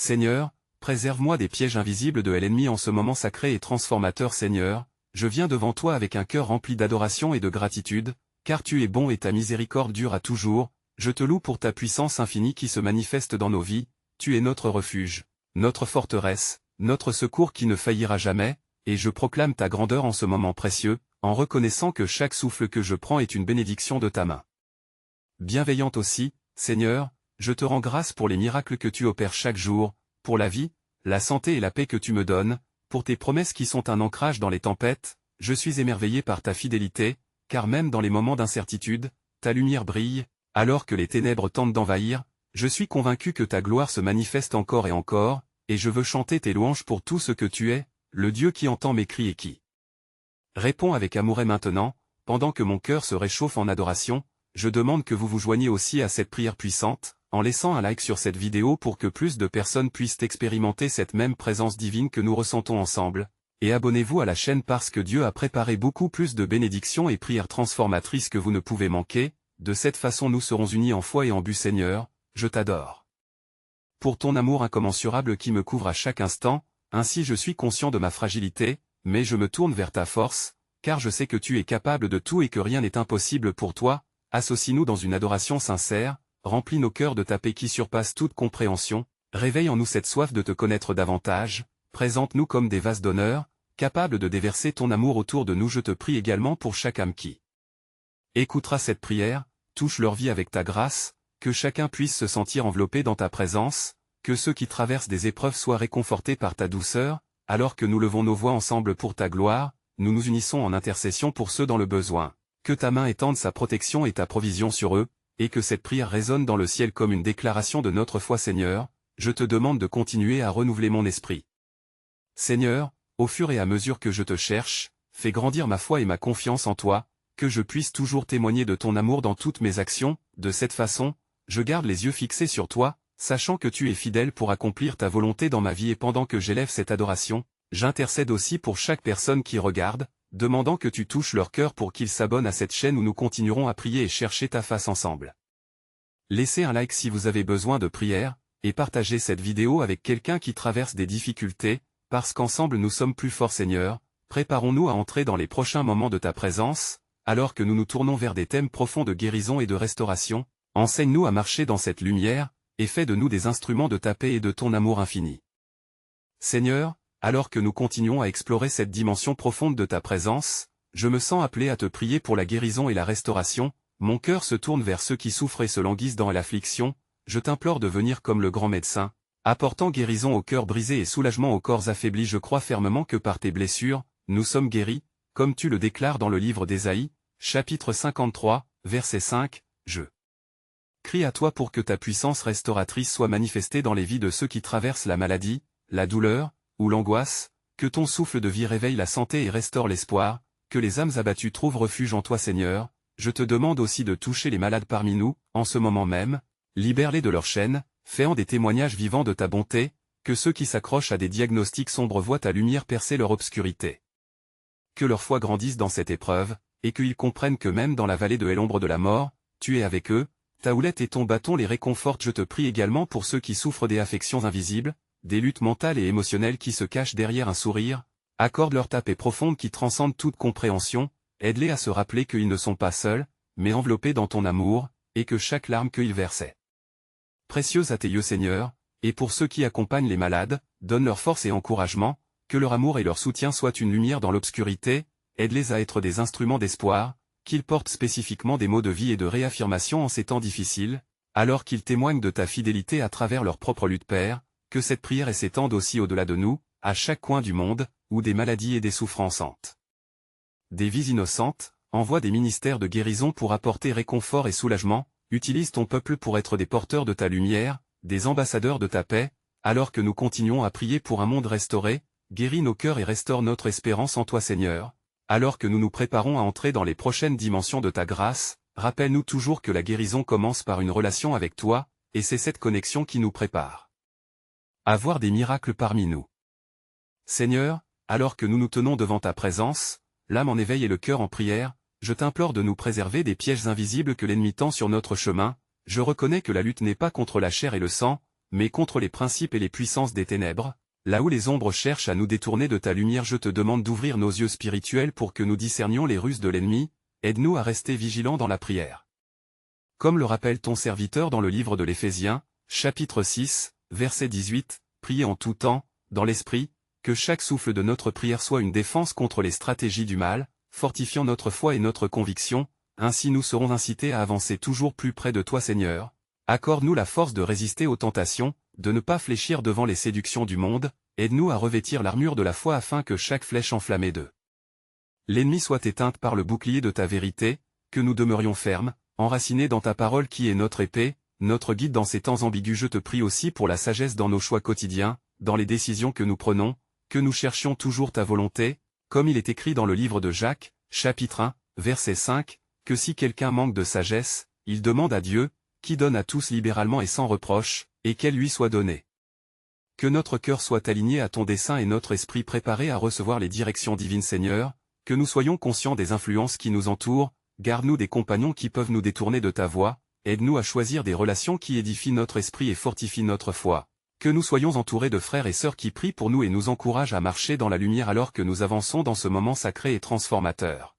Seigneur, préserve-moi des pièges invisibles de l'ennemi en ce moment sacré et transformateur. Seigneur, je viens devant toi avec un cœur rempli d'adoration et de gratitude, car tu es bon et ta miséricorde dure à toujours. Je te loue pour ta puissance infinie qui se manifeste dans nos vies, tu es notre refuge, notre forteresse, notre secours qui ne faillira jamais, et je proclame ta grandeur en ce moment précieux, en reconnaissant que chaque souffle que je prends est une bénédiction de ta main. Bienveillante aussi, Seigneur, je te rends grâce pour les miracles que tu opères chaque jour, pour la vie, la santé et la paix que tu me donnes, pour tes promesses qui sont un ancrage dans les tempêtes. Je suis émerveillé par ta fidélité, car même dans les moments d'incertitude, ta lumière brille, alors que les ténèbres tentent d'envahir. Je suis convaincu que ta gloire se manifeste encore et encore, et je veux chanter tes louanges pour tout ce que tu es, le Dieu qui entend mes cris et qui répond avec amour. Et maintenant, pendant que mon cœur se réchauffe en adoration, je demande que vous vous joigniez aussi à cette prière puissante, en laissant un like sur cette vidéo pour que plus de personnes puissent expérimenter cette même présence divine que nous ressentons ensemble, et abonnez-vous à la chaîne parce que Dieu a préparé beaucoup plus de bénédictions et prières transformatrices que vous ne pouvez manquer. De cette façon nous serons unis en foi et en but. Seigneur, je t'adore pour ton amour incommensurable qui me couvre à chaque instant. Ainsi je suis conscient de ma fragilité, mais je me tourne vers ta force, car je sais que tu es capable de tout et que rien n'est impossible pour toi. Associe-nous dans une adoration sincère, remplis nos cœurs de ta paix qui surpasse toute compréhension, réveille en nous cette soif de te connaître davantage, présente-nous comme des vases d'honneur, capables de déverser ton amour autour de nous. Je te prie également pour chaque âme qui écoutera cette prière, touche leur vie avec ta grâce, que chacun puisse se sentir enveloppé dans ta présence, que ceux qui traversent des épreuves soient réconfortés par ta douceur. Alors que nous levons nos voix ensemble pour ta gloire, nous nous unissons en intercession pour ceux dans le besoin. Que ta main étende sa protection et ta provision sur eux, et que cette prière résonne dans le ciel comme une déclaration de notre foi. Seigneur, je te demande de continuer à renouveler mon esprit. Seigneur, au fur et à mesure que je te cherche, fais grandir ma foi et ma confiance en toi, que je puisse toujours témoigner de ton amour dans toutes mes actions. De cette façon, je garde les yeux fixés sur toi, sachant que tu es fidèle pour accomplir ta volonté dans ma vie. Et pendant que j'élève cette adoration, j'intercède aussi pour chaque personne qui regarde, demandant que tu touches leur cœur pour qu'ils s'abonnent à cette chaîne où nous continuerons à prier et chercher ta face ensemble. Laissez un like si vous avez besoin de prière, et partagez cette vidéo avec quelqu'un qui traverse des difficultés, parce qu'ensemble nous sommes plus forts. Seigneur, préparons-nous à entrer dans les prochains moments de ta présence, alors que nous nous tournons vers des thèmes profonds de guérison et de restauration. Enseigne-nous à marcher dans cette lumière, et fais de nous des instruments de ta paix et de ton amour infini. Seigneur, alors que nous continuons à explorer cette dimension profonde de ta présence, je me sens appelé à te prier pour la guérison et la restauration. Mon cœur se tourne vers ceux qui souffrent et se languissent dans l'affliction. Je t'implore de venir comme le grand médecin, apportant guérison au cœur brisé et soulagement aux corps affaiblis. Je crois fermement que par tes blessures, nous sommes guéris, comme tu le déclares dans le livre d'Ésaïe, chapitre 53, verset 5, je crie à toi pour que ta puissance restauratrice soit manifestée dans les vies de ceux qui traversent la maladie, la douleur, ou l'angoisse, que ton souffle de vie réveille la santé et restaure l'espoir, que les âmes abattues trouvent refuge en toi. Seigneur, je te demande aussi de toucher les malades parmi nous, en ce moment même, libère-les de leurs chaînes, fais-en des témoignages vivants de ta bonté, que ceux qui s'accrochent à des diagnostics sombres voient ta lumière percer leur obscurité. Que leur foi grandisse dans cette épreuve, et qu'ils comprennent que même dans la vallée de l'ombre de la mort, tu es avec eux, ta houlette et ton bâton les réconfortent. Je te prie également pour ceux qui souffrent des affections invisibles, des luttes mentales et émotionnelles qui se cachent derrière un sourire, accorde-leur ta paix profonde qui transcende toute compréhension, aide-les à se rappeler qu'ils ne sont pas seuls, mais enveloppés dans ton amour, et que chaque larme qu'ils versaient précieuse à tes yeux. Seigneur, et pour ceux qui accompagnent les malades, donne leur force et encouragement, que leur amour et leur soutien soient une lumière dans l'obscurité, aide-les à être des instruments d'espoir, qu'ils portent spécifiquement des mots de vie et de réaffirmation en ces temps difficiles, alors qu'ils témoignent de ta fidélité à travers leur propre lutte. Père, que cette prière s'étende aussi au-delà de nous, à chaque coin du monde, où des maladies et des souffrances hantent des vies innocentes. Envoie des ministères de guérison pour apporter réconfort et soulagement, utilise ton peuple pour être des porteurs de ta lumière, des ambassadeurs de ta paix, alors que nous continuons à prier pour un monde restauré. Guéris nos cœurs et restaure notre espérance en toi. Seigneur, alors que nous nous préparons à entrer dans les prochaines dimensions de ta grâce, rappelle-nous toujours que la guérison commence par une relation avec toi, et c'est cette connexion qui nous prépare à voir des miracles parmi nous. Seigneur, alors que nous nous tenons devant ta présence, l'âme en éveil et le cœur en prière, je t'implore de nous préserver des pièges invisibles que l'ennemi tend sur notre chemin. Je reconnais que la lutte n'est pas contre la chair et le sang, mais contre les principes et les puissances des ténèbres. Là où les ombres cherchent à nous détourner de ta lumière, je te demande d'ouvrir nos yeux spirituels pour que nous discernions les ruses de l'ennemi, aide-nous à rester vigilants dans la prière. Comme le rappelle ton serviteur dans le livre de l'Éphésiens, chapitre 6, verset 18, priez en tout temps, dans l'esprit, que chaque souffle de notre prière soit une défense contre les stratégies du mal, fortifiant notre foi et notre conviction, ainsi nous serons incités à avancer toujours plus près de toi Seigneur. Accorde-nous la force de résister aux tentations, de ne pas fléchir devant les séductions du monde, aide-nous à revêtir l'armure de la foi afin que chaque flèche enflammée de l'ennemi soit éteinte par le bouclier de ta vérité, que nous demeurions fermes, enracinés dans ta parole qui est notre épée, notre guide dans ces temps ambigus. Je te prie aussi pour la sagesse dans nos choix quotidiens, dans les décisions que nous prenons, que nous cherchions toujours ta volonté, comme il est écrit dans le livre de Jacques, chapitre 1, verset 5, que si quelqu'un manque de sagesse, il demande à Dieu, qui donne à tous libéralement et sans reproche, et qu'elle lui soit donnée. Que notre cœur soit aligné à ton dessein et notre esprit préparé à recevoir les directions divines Seigneur, que nous soyons conscients des influences qui nous entourent, garde-nous des compagnons qui peuvent nous détourner de ta voie, aide-nous à choisir des relations qui édifient notre esprit et fortifient notre foi. Que nous soyons entourés de frères et sœurs qui prient pour nous et nous encouragent à marcher dans la lumière alors que nous avançons dans ce moment sacré et transformateur.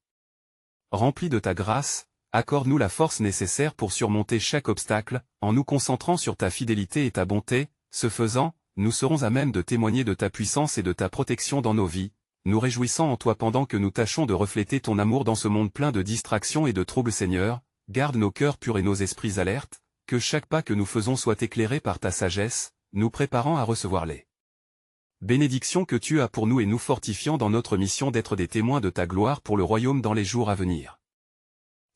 Remplis de ta grâce, accorde-nous la force nécessaire pour surmonter chaque obstacle, en nous concentrant sur ta fidélité et ta bonté. Ce faisant, nous serons à même de témoigner de ta puissance et de ta protection dans nos vies, nous réjouissant en toi pendant que nous tâchons de refléter ton amour dans ce monde plein de distractions et de troubles Seigneur. Garde nos cœurs purs et nos esprits alertes, que chaque pas que nous faisons soit éclairé par ta sagesse, nous préparant à recevoir les bénédictions que tu as pour nous et nous fortifiant dans notre mission d'être des témoins de ta gloire pour le royaume dans les jours à venir.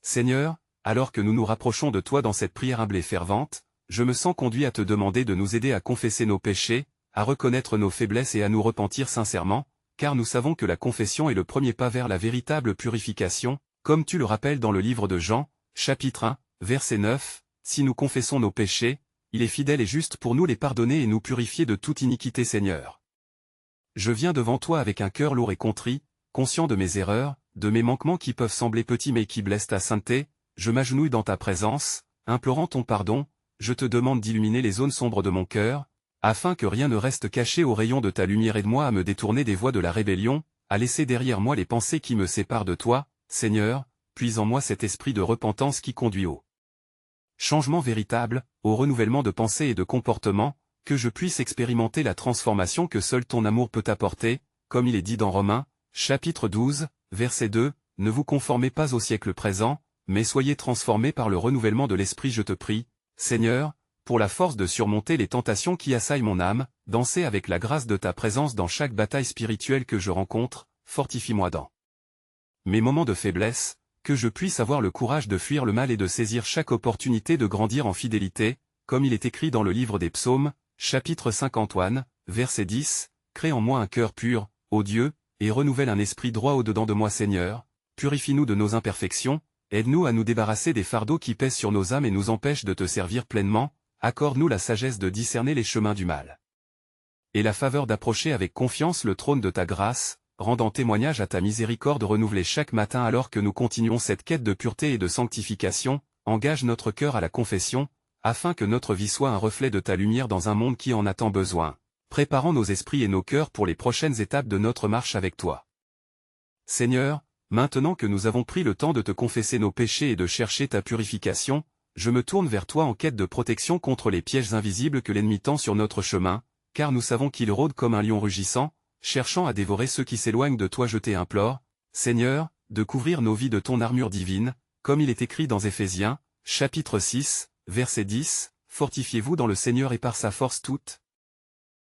Seigneur, alors que nous nous rapprochons de toi dans cette prière humble et fervente, je me sens conduit à te demander de nous aider à confesser nos péchés, à reconnaître nos faiblesses et à nous repentir sincèrement, car nous savons que la confession est le premier pas vers la véritable purification, comme tu le rappelles dans le livre de Jean, chapitre 1, verset 9, si nous confessons nos péchés, il est fidèle et juste pour nous les pardonner et nous purifier de toute iniquité Seigneur. Je viens devant toi avec un cœur lourd et contrit, conscient de mes erreurs, de mes manquements qui peuvent sembler petits mais qui blessent ta sainteté, je m'agenouille dans ta présence, implorant ton pardon, je te demande d'illuminer les zones sombres de mon cœur, afin que rien ne reste caché aux rayons de ta lumière. Aide-moi à me détourner des voies de la rébellion, à laisser derrière moi les pensées qui me séparent de toi, Seigneur, puis en moi cet esprit de repentance qui conduit au changement véritable, au renouvellement de pensée et de comportement, que je puisse expérimenter la transformation que seul ton amour peut apporter, comme il est dit dans Romains, chapitre 12, verset 2, ne vous conformez pas au siècle présent, mais soyez transformés par le renouvellement de l'esprit. Je te prie, Seigneur, pour la force de surmonter les tentations qui assaillent mon âme, danser avec la grâce de ta présence dans chaque bataille spirituelle que je rencontre, fortifie-moi dans mes moments de faiblesse, que je puisse avoir le courage de fuir le mal et de saisir chaque opportunité de grandir en fidélité, comme il est écrit dans le livre des Psaumes, chapitre 5 Antoine, verset 10, crée en moi un cœur pur, ô Dieu, et renouvelle un esprit droit au-dedans de moi Seigneur, purifie-nous de nos imperfections, aide-nous à nous débarrasser des fardeaux qui pèsent sur nos âmes et nous empêchent de te servir pleinement, accorde-nous la sagesse de discerner les chemins du mal et la faveur d'approcher avec confiance le trône de ta grâce, rendant témoignage à ta miséricorde renouvelée chaque matin alors que nous continuons cette quête de pureté et de sanctification. Engage notre cœur à la confession, afin que notre vie soit un reflet de ta lumière dans un monde qui en a tant besoin, préparant nos esprits et nos cœurs pour les prochaines étapes de notre marche avec toi. Seigneur, maintenant que nous avons pris le temps de te confesser nos péchés et de chercher ta purification, je me tourne vers toi en quête de protection contre les pièges invisibles que l'ennemi tend sur notre chemin, car nous savons qu'il rôde comme un lion rugissant, cherchant à dévorer ceux qui s'éloignent de toi. Je t'implore, Seigneur, de couvrir nos vies de ton armure divine, comme il est écrit dans Éphésiens, chapitre 6, verset 10, fortifiez-vous dans le Seigneur et par sa force toute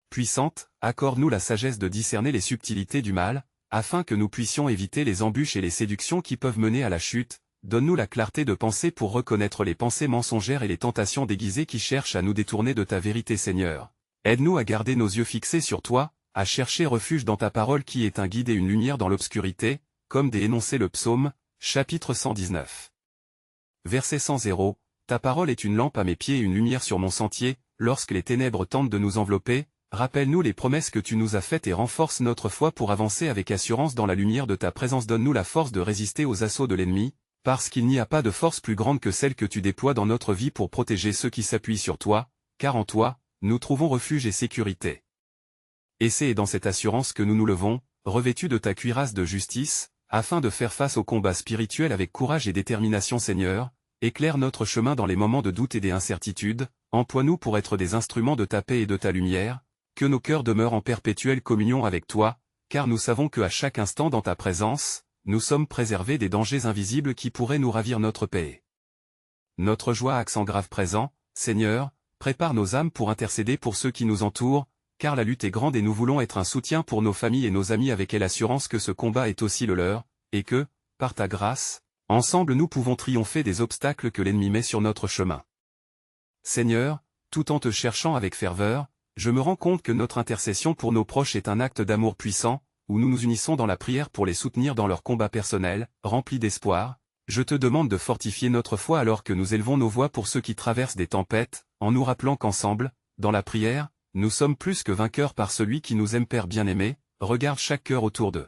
puissante, accorde-nous la sagesse de discerner les subtilités du mal, afin que nous puissions éviter les embûches et les séductions qui peuvent mener à la chute. Donne-nous la clarté de pensée pour reconnaître les pensées mensongères et les tentations déguisées qui cherchent à nous détourner de ta vérité Seigneur. Aide-nous à garder nos yeux fixés sur toi, à chercher refuge dans ta parole qui est un guide et une lumière dans l'obscurité, comme énoncé le psaume, chapitre 119. Verset 100. Ta parole est une lampe à mes pieds et une lumière sur mon sentier. Lorsque les ténèbres tentent de nous envelopper, rappelle-nous les promesses que tu nous as faites et renforce notre foi pour avancer avec assurance dans la lumière de ta présence. Donne-nous la force de résister aux assauts de l'ennemi, parce qu'il n'y a pas de force plus grande que celle que tu déploies dans notre vie pour protéger ceux qui s'appuient sur toi, car en toi, nous trouvons refuge et sécurité. Et c'est dans cette assurance que nous nous levons, revêtus de ta cuirasse de justice, afin de faire face au combat spirituel avec courage et détermination. Seigneur, éclaire notre chemin dans les moments de doute et d'incertitude, emploie-nous pour être des instruments de ta paix et de ta lumière, que nos cœurs demeurent en perpétuelle communion avec toi, car nous savons qu'à chaque instant dans ta présence, nous sommes préservés des dangers invisibles qui pourraient nous ravir notre paix. Notre joie accent grave présent, Seigneur, prépare nos âmes pour intercéder pour ceux qui nous entourent, car la lutte est grande et nous voulons être un soutien pour nos familles et nos amis avec l'assurance que ce combat est aussi le leur, et que, par ta grâce, ensemble nous pouvons triompher des obstacles que l'ennemi met sur notre chemin. Seigneur, tout en te cherchant avec ferveur, je me rends compte que notre intercession pour nos proches est un acte d'amour puissant, où nous nous unissons dans la prière pour les soutenir dans leur combat personnel, rempli d'espoir. Je te demande de fortifier notre foi alors que nous élevons nos voix pour ceux qui traversent des tempêtes, en nous rappelant qu'ensemble, dans la prière, nous sommes plus que vainqueurs par celui qui nous aime. Père bien-aimé, regarde chaque cœur autour d'eux.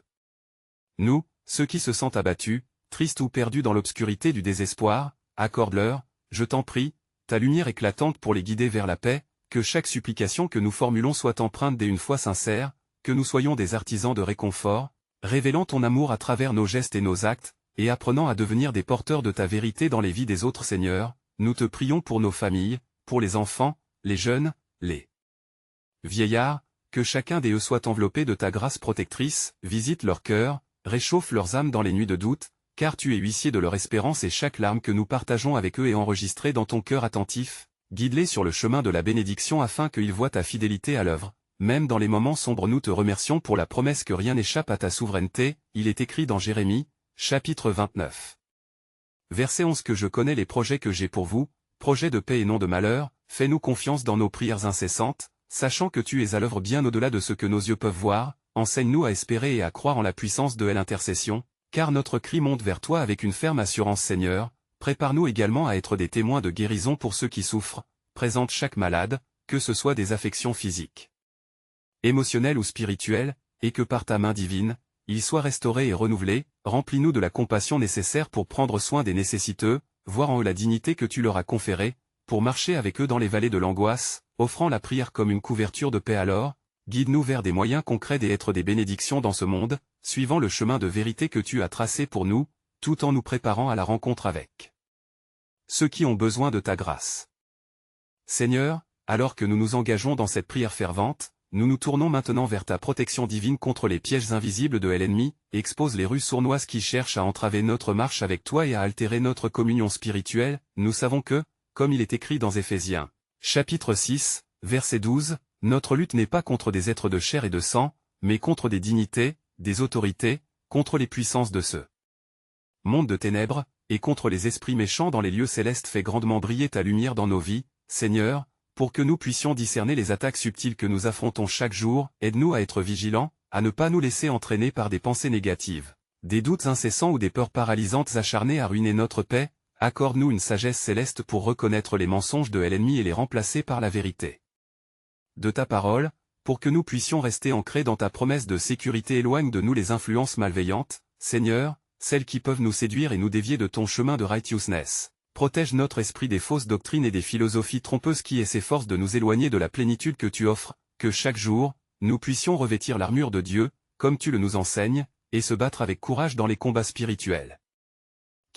Nous, ceux qui se sentent abattus, tristes ou perdus dans l'obscurité du désespoir, accorde-leur, je t'en prie, ta lumière éclatante pour les guider vers la paix, que chaque supplication que nous formulons soit empreinte d'une foi sincère, que nous soyons des artisans de réconfort, révélant ton amour à travers nos gestes et nos actes, et apprenant à devenir des porteurs de ta vérité dans les vies des autres. Seigneur, nous te prions pour nos familles, pour les enfants, les jeunes, les vieillards, que chacun d'eux soit enveloppé de ta grâce protectrice, visite leur cœur, réchauffe leurs âmes dans les nuits de doute, car tu es huissier de leur espérance et chaque larme que nous partageons avec eux est enregistrée dans ton cœur attentif, guide-les sur le chemin de la bénédiction afin qu'ils voient ta fidélité à l'œuvre. Même dans les moments sombres nous te remercions pour la promesse que rien n'échappe à ta souveraineté, il est écrit dans Jérémie, chapitre 29. Verset 11. Que je connais les projets que j'ai pour vous, projets de paix et non de malheur, fais-nous confiance dans nos prières incessantes, sachant que tu es à l'œuvre bien au-delà de ce que nos yeux peuvent voir, enseigne-nous à espérer et à croire en la puissance de l'intercession, car notre cri monte vers toi avec une ferme assurance. Seigneur, prépare-nous également à être des témoins de guérison pour ceux qui souffrent, présente chaque malade, que ce soit des affections physiques, émotionnelles ou spirituelles, et que par ta main divine, il soit restauré et renouvelé, remplis-nous de la compassion nécessaire pour prendre soin des nécessiteux, voir en eux la dignité que tu leur as conférée, pour marcher avec eux dans les vallées de l'angoisse, offrant la prière comme une couverture de paix. Alors, guide-nous vers des moyens concrets d'être des bénédictions dans ce monde, suivant le chemin de vérité que tu as tracé pour nous, tout en nous préparant à la rencontre avec ceux qui ont besoin de ta grâce. Seigneur, alors que nous nous engageons dans cette prière fervente, nous nous tournons maintenant vers ta protection divine contre les pièges invisibles de l'ennemi, expose les ruses sournoises qui cherchent à entraver notre marche avec toi et à altérer notre communion spirituelle. Nous savons que, comme il est écrit dans Éphésiens, chapitre 6, verset 12, notre lutte n'est pas contre des êtres de chair et de sang, mais contre des dignités, des autorités, contre les puissances de ce monde de ténèbres, et contre les esprits méchants dans les lieux célestes. Fais grandement briller ta lumière dans nos vies, Seigneur, pour que nous puissions discerner les attaques subtiles que nous affrontons chaque jour. Aide-nous à être vigilants, à ne pas nous laisser entraîner par des pensées négatives, des doutes incessants ou des peurs paralysantes acharnées à ruiner notre paix. Accorde-nous une sagesse céleste pour reconnaître les mensonges de l'ennemi et les remplacer par la vérité de ta parole, pour que nous puissions rester ancrés dans ta promesse de sécurité. Éloigne de nous les influences malveillantes, Seigneur, celles qui peuvent nous séduire et nous dévier de ton chemin de righteousness. Protège notre esprit des fausses doctrines et des philosophies trompeuses qui s'efforcent de nous éloigner de la plénitude que tu offres, que chaque jour, nous puissions revêtir l'armure de Dieu, comme tu le nous enseignes, et se battre avec courage dans les combats spirituels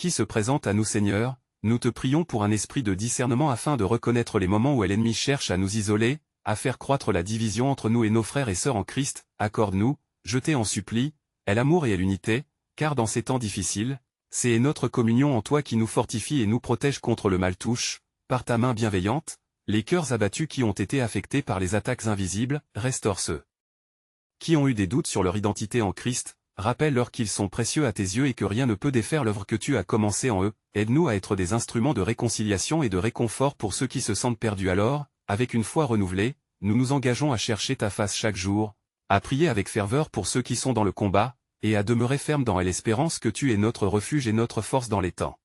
qui se présentent à nous. Seigneur, nous te prions pour un esprit de discernement afin de reconnaître les moments où l'ennemi cherche à nous isoler, à faire croître la division entre nous et nos frères et sœurs en Christ. Accorde-nous, je t'en supplie, l'amour et l'unité, car dans ces temps difficiles, c'est notre communion en toi qui nous fortifie et nous protège contre le mal. Touche, par ta main bienveillante, les cœurs abattus qui ont été affectés par les attaques invisibles, restaure ceux qui ont eu des doutes sur leur identité en Christ, rappelle-leur qu'ils sont précieux à tes yeux et que rien ne peut défaire l'œuvre que tu as commencée en eux. Aide-nous à être des instruments de réconciliation et de réconfort pour ceux qui se sentent perdus. Alors, avec une foi renouvelée, nous nous engageons à chercher ta face chaque jour, à prier avec ferveur pour ceux qui sont dans le combat, et à demeurer ferme dans l'espérance que tu es notre refuge et notre force dans les temps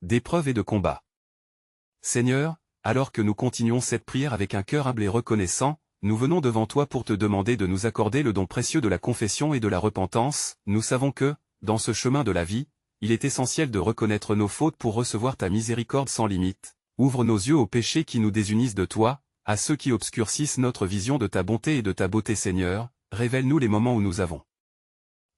d'épreuve et de combat. Seigneur, alors que nous continuons cette prière avec un cœur humble et reconnaissant, nous venons devant toi pour te demander de nous accorder le don précieux de la confession et de la repentance. Nous savons que, dans ce chemin de la vie, il est essentiel de reconnaître nos fautes pour recevoir ta miséricorde sans limite. Ouvre nos yeux aux péchés qui nous désunissent de toi, à ceux qui obscurcissent notre vision de ta bonté et de ta beauté Seigneur, révèle-nous les moments où nous avons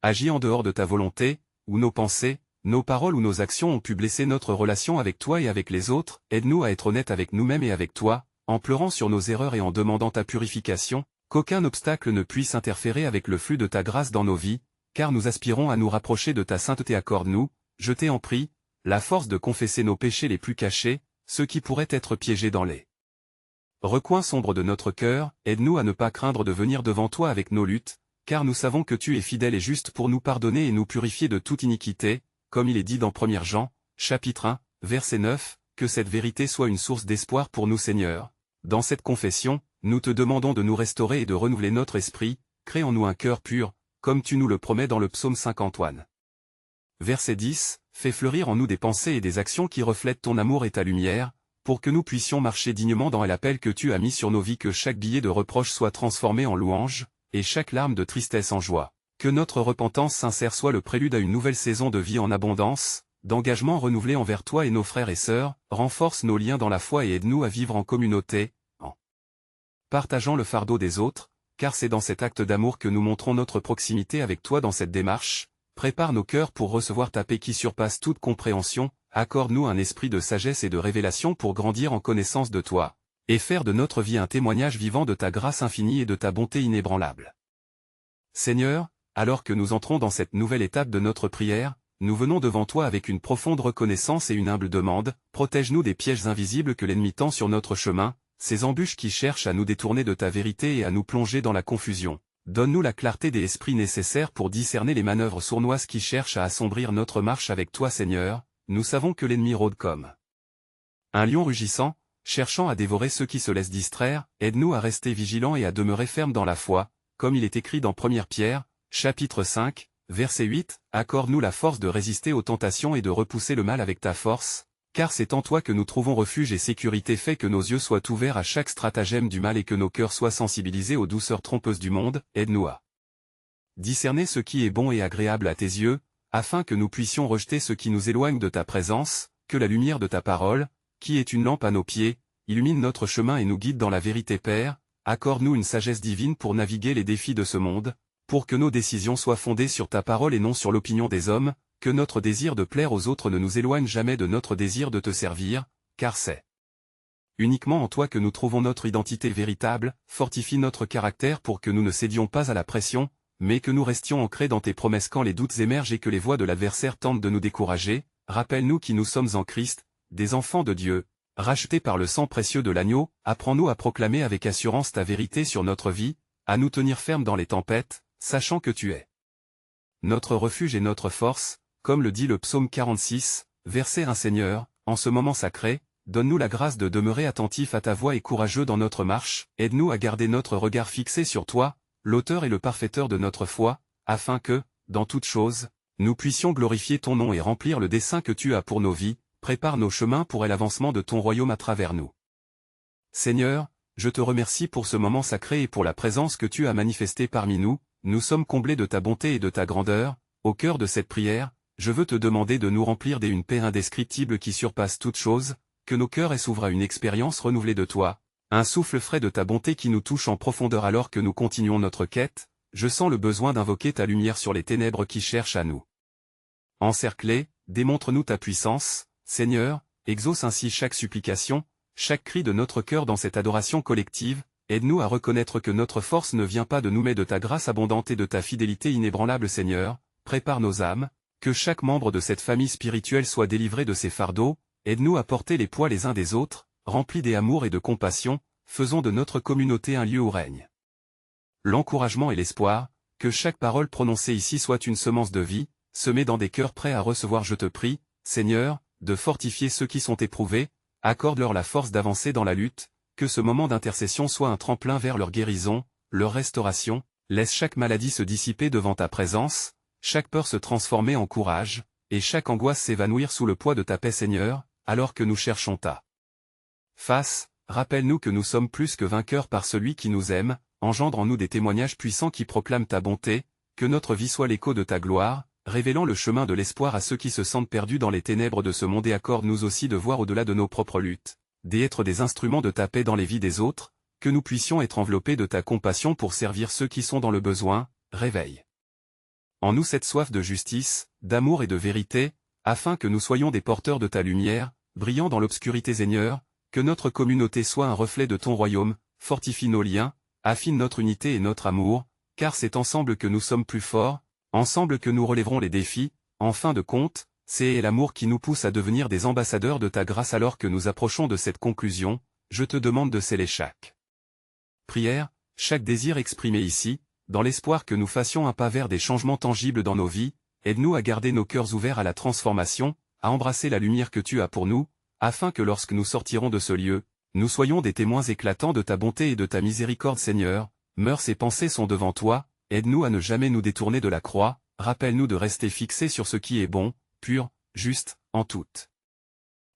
agi en dehors de ta volonté, où nos pensées, nos paroles ou nos actions ont pu blesser notre relation avec toi et avec les autres. Aide-nous à être honnêtes avec nous-mêmes et avec toi, en pleurant sur nos erreurs et en demandant ta purification, qu'aucun obstacle ne puisse interférer avec le flux de ta grâce dans nos vies, car nous aspirons à nous rapprocher de ta sainteté. Accorde-nous, je t'en prie, la force de confesser nos péchés les plus cachés, ceux qui pourraient être piégés dans les recoins sombres de notre cœur. Aide-nous à ne pas craindre de venir devant toi avec nos luttes, car nous savons que tu es fidèle et juste pour nous pardonner et nous purifier de toute iniquité, comme il est dit dans 1 Jean, chapitre 1, verset 9, que cette vérité soit une source d'espoir pour nous Seigneur. Dans cette confession, nous te demandons de nous restaurer et de renouveler notre esprit, crée en nous un cœur pur, comme tu nous le promets dans le psaume 50. Verset 10, fais fleurir en nous des pensées et des actions qui reflètent ton amour et ta lumière, pour que nous puissions marcher dignement dans l'appel que tu as mis sur nos vies, que chaque billet de reproche soit transformé en louange, et chaque larme de tristesse en joie. Que notre repentance sincère soit le prélude à une nouvelle saison de vie en abondance, d'engagement renouvelé envers toi et nos frères et sœurs, renforce nos liens dans la foi et aide-nous à vivre en communauté, en partageant le fardeau des autres, car c'est dans cet acte d'amour que nous montrons notre proximité avec toi. Dans cette démarche, prépare nos cœurs pour recevoir ta paix qui surpasse toute compréhension, accorde-nous un esprit de sagesse et de révélation pour grandir en connaissance de toi, et faire de notre vie un témoignage vivant de ta grâce infinie et de ta bonté inébranlable. Seigneur, alors que nous entrons dans cette nouvelle étape de notre prière, nous venons devant toi avec une profonde reconnaissance et une humble demande, protège-nous des pièges invisibles que l'ennemi tend sur notre chemin, ces embûches qui cherchent à nous détourner de ta vérité et à nous plonger dans la confusion. Donne-nous la clarté des esprits nécessaires pour discerner les manœuvres sournoises qui cherchent à assombrir notre marche avec toi Seigneur. Nous savons que l'ennemi rôde comme un lion rugissant, cherchant à dévorer ceux qui se laissent distraire. Aide-nous à rester vigilants et à demeurer fermes dans la foi, comme il est écrit dans 1 Pierre, chapitre 5, verset 8, accorde-nous la force de résister aux tentations et de repousser le mal avec ta force, car c'est en toi que nous trouvons refuge et sécurité. Fais que nos yeux soient ouverts à chaque stratagème du mal et que nos cœurs soient sensibilisés aux douceurs trompeuses du monde. Aide-nous à discerner ce qui est bon et agréable à tes yeux, afin que nous puissions rejeter ce qui nous éloigne de ta présence, que la lumière de ta parole, qui est une lampe à nos pieds, illumine notre chemin et nous guide dans la vérité. Père, accorde-nous une sagesse divine pour naviguer les défis de ce monde, pour que nos décisions soient fondées sur ta parole et non sur l'opinion des hommes, que notre désir de plaire aux autres ne nous éloigne jamais de notre désir de te servir, car c'est uniquement en toi que nous trouvons notre identité véritable. Fortifie notre caractère pour que nous ne cédions pas à la pression, mais que nous restions ancrés dans tes promesses quand les doutes émergent et que les voix de l'adversaire tentent de nous décourager. Rappelle-nous qui nous sommes en Christ, des enfants de Dieu, rachetés par le sang précieux de l'agneau. Apprends-nous à proclamer avec assurance ta vérité sur notre vie, à nous tenir fermes dans les tempêtes, sachant que tu es notre refuge et notre force, comme le dit le psaume 46, verset 1. Seigneur, en ce moment sacré, donne-nous la grâce de demeurer attentifs à ta voix et courageux dans notre marche. Aide-nous à garder notre regard fixé sur toi, l'auteur et le parfaiteur de notre foi, afin que, dans toute chose, nous puissions glorifier ton nom et remplir le dessein que tu as pour nos vies. Prépare nos chemins pour l'avancement de ton royaume à travers nous. Seigneur, je te remercie pour ce moment sacré et pour la présence que tu as manifestée parmi nous. Nous sommes comblés de ta bonté et de ta grandeur. Au cœur de cette prière, je veux te demander de nous remplir d'une paix indescriptible qui surpasse toute chose, que nos cœurs s'ouvrent à une expérience renouvelée de toi, un souffle frais de ta bonté qui nous touche en profondeur alors que nous continuons notre quête. Je sens le besoin d'invoquer ta lumière sur les ténèbres qui cherchent à nous encercler. Démontre-nous ta puissance, Seigneur, exauce ainsi chaque supplication, chaque cri de notre cœur dans cette adoration collective. Aide-nous à reconnaître que notre force ne vient pas de nous mais de ta grâce abondante et de ta fidélité inébranlable. Seigneur, prépare nos âmes, que chaque membre de cette famille spirituelle soit délivré de ses fardeaux. Aide-nous à porter les poids les uns des autres, remplis d'amour et de compassion. Faisons de notre communauté un lieu où règne l'encouragement et l'espoir, que chaque parole prononcée ici soit une semence de vie, semée dans des cœurs prêts à recevoir. Je te prie, Seigneur, de fortifier ceux qui sont éprouvés, accorde-leur la force d'avancer dans la lutte, que ce moment d'intercession soit un tremplin vers leur guérison, leur restauration. Laisse chaque maladie se dissiper devant ta présence, chaque peur se transformer en courage, et chaque angoisse s'évanouir sous le poids de ta paix. Seigneur, alors que nous cherchons ta face, rappelle-nous que nous sommes plus que vainqueurs par celui qui nous aime. Engendre en nous des témoignages puissants qui proclament ta bonté, que notre vie soit l'écho de ta gloire, révélant le chemin de l'espoir à ceux qui se sentent perdus dans les ténèbres de ce monde. Et accorde-nous aussi de voir au-delà de nos propres luttes, d'être des instruments de ta paix dans les vies des autres. que nous puissions être enveloppés de ta compassion pour servir ceux qui sont dans le besoin, réveille en nous cette soif de justice, d'amour et de vérité, afin que nous soyons des porteurs de ta lumière, brillant dans l'obscurité Seigneur, que notre communauté soit un reflet de ton royaume, fortifie nos liens, affine notre unité et notre amour, car c'est ensemble que nous sommes plus forts, ensemble que nous relèverons les défis, en fin de compte, c'est l'amour qui nous pousse à devenir des ambassadeurs de ta grâce. Alors que nous approchons de cette conclusion, je te demande de sceller chaque prière, chaque désir exprimé ici, dans l'espoir que nous fassions un pas vers des changements tangibles dans nos vies. Aide-nous à garder nos cœurs ouverts à la transformation, à embrasser la lumière que tu as pour nous, afin que lorsque nous sortirons de ce lieu, nous soyons des témoins éclatants de ta bonté et de ta miséricorde Seigneur. Mœurs et pensées sont devant toi, aide-nous à ne jamais nous détourner de la croix, rappelle-nous de rester fixés sur ce qui est bon, pur, juste, en toutes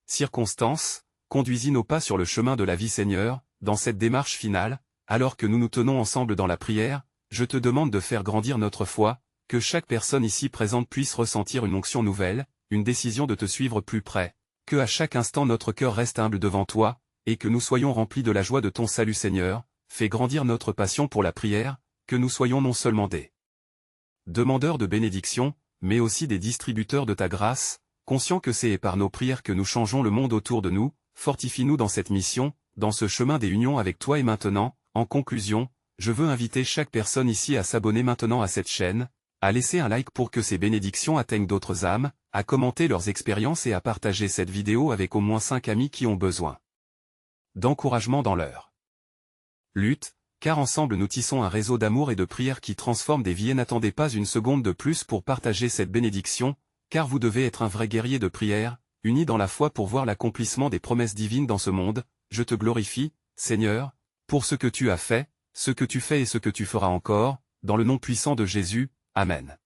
circonstances. Conduisis nos pas sur le chemin de la vie Seigneur, dans cette démarche finale, alors que nous nous tenons ensemble dans la prière, je te demande de faire grandir notre foi, que chaque personne ici présente puisse ressentir une onction nouvelle, une décision de te suivre plus près, que à chaque instant notre cœur reste humble devant toi, et que nous soyons remplis de la joie de ton salut Seigneur. Fais grandir notre passion pour la prière, que nous soyons non seulement des demandeurs de bénédiction, mais aussi des distributeurs de ta grâce, conscients que c'est par nos prières que nous changeons le monde autour de nous. Fortifie-nous dans cette mission, dans ce chemin des unions avec toi. Et maintenant, en conclusion, je veux inviter chaque personne ici à s'abonner maintenant à cette chaîne, à laisser un like pour que ces bénédictions atteignent d'autres âmes, à commenter leurs expériences et à partager cette vidéo avec au moins 5 amis qui ont besoin d'encouragement dans leur lutte, car ensemble nous tissons un réseau d'amour et de prière qui transforme des vies. Et n'attendez pas une seconde de plus pour partager cette bénédiction, car vous devez être un vrai guerrier de prière, uni dans la foi pour voir l'accomplissement des promesses divines dans ce monde. Je te glorifie, Seigneur, pour ce que tu as fait, ce que tu fais et ce que tu feras encore, dans le nom puissant de Jésus, Amen.